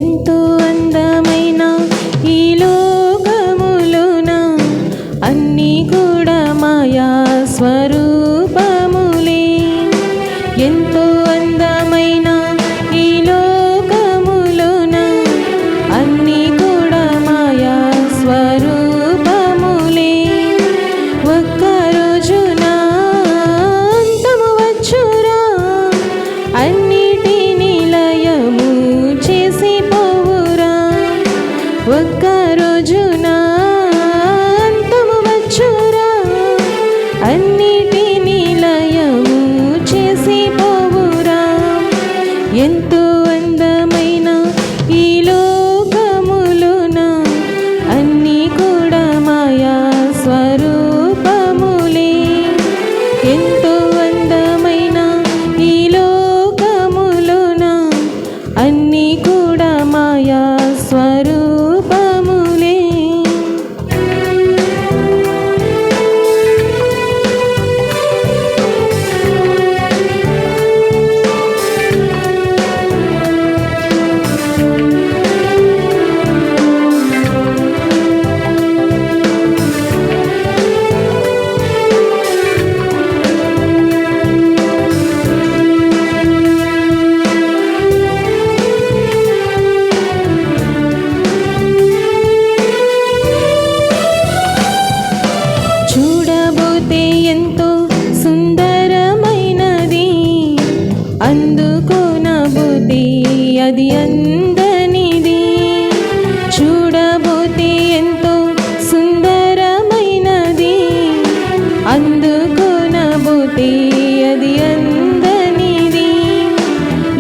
ఎంతో అందమైన ఈ లోకములోన అన్నీ కూడా మాయా స్వరూపములే. ఎంతో అందమైన ఈ లోకములోన అన్నీ కూడా మాయా స్వరూపములే. ఒక్క రోజున అంతము వచ్చురా, అన్నిటిని లయము చేసి పోవురా. ఒక్క రోజున అంతము వచ్చురా, అన్నిటిని లయము చేసి పోవురా. ఎంతో అందమైన ఈ లోకములోన అన్నీ కూడా మాయా స్వరూపములే. ఎంతో అందమైన ఈ లోకములోన అన్నీ కూడా మాయా స్వరూపములే. చూడబోతే ఎంతో సుందరమైనది, అందుకోనబోతే అది అందనిది. చూడబోతే ఎంతో సుందరమైనది, అందుకోనబోతే అది అందనిది.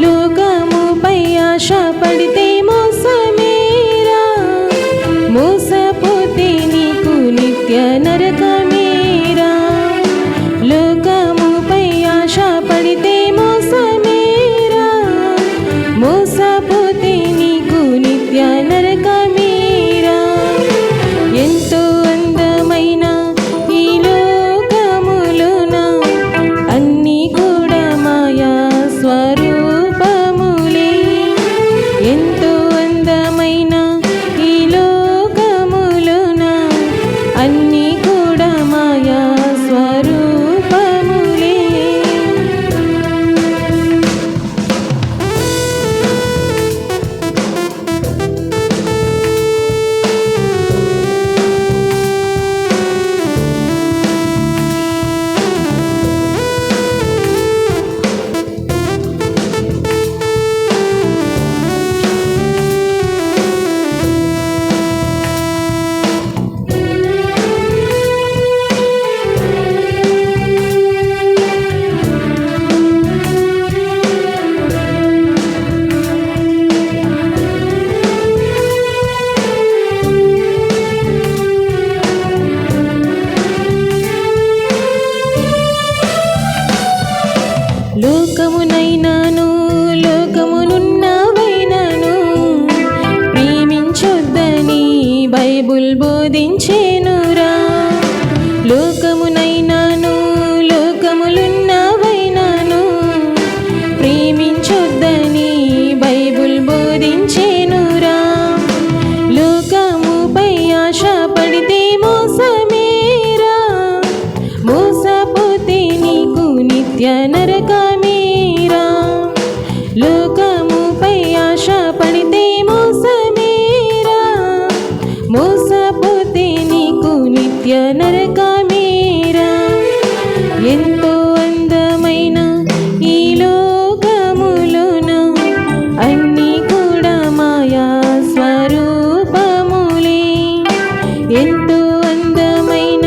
లోకముపై ఆశ పడితే మోసమేరా, మోసపోతే నీకు నిత్య నరకమేరా. లోకముపై ఆశ పడితే మోసమేరా, మోసపోతే నీకు నిత్య నరకమేరా. ఎంతో అందమైన ఈ లోకములోన అన్నీ కూడా మాయా స్వరూపములే. ఎంతో అందమైన ఈ లోకములోన అన్నీ కూడా మాయా స్వరూపములే. లోకమునైనాను లోకమునున్నవైనాను ప్రేమించొద్దని బైబుల్ బోధించేనురా. లోకమునైనాను లోకములున్నవైనాను ప్రేమించొద్దని బైబుల్ బోధించేనురా. లోకముపై ఆశ పడితే మోసమేరా, మోసపోతే నీకు నిత్య నరకమేరా. లోకముపై ఆశ పడితే మోసమేరా, మోసపోతే నీకు నిత్య నరకమేరా. ఎంతో అందమైన ఈ లోకములోన అన్నీ కూడా మాయా స్వరూపములే. ఎంతో అందమైన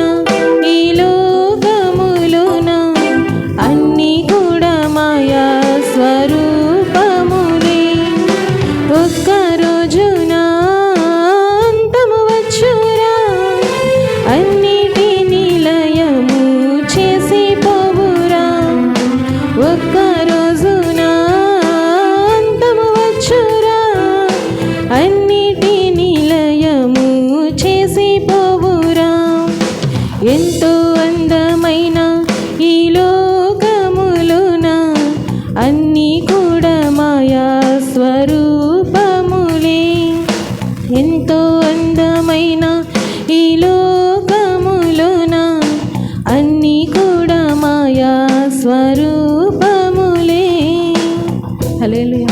ఈ లోకములోన అన్నీ కూడా మాయా స్వరూపములే. ఒక్క రోజున అంతము వచ్చురా, అన్నిటిని లయము చేసి పోవురా. ఒక్క రోజున అంతము వచ్చురా, అన్నిటిని లయము చేసి పోవురా. ఎంతో అందమైన ఈ లోకములోన అన్నీ కూడా మాయా స్వరూపము. ఈ లోకములోన అన్నీ కూడా మాయా స్వరూపములే. హల్లెలూయా.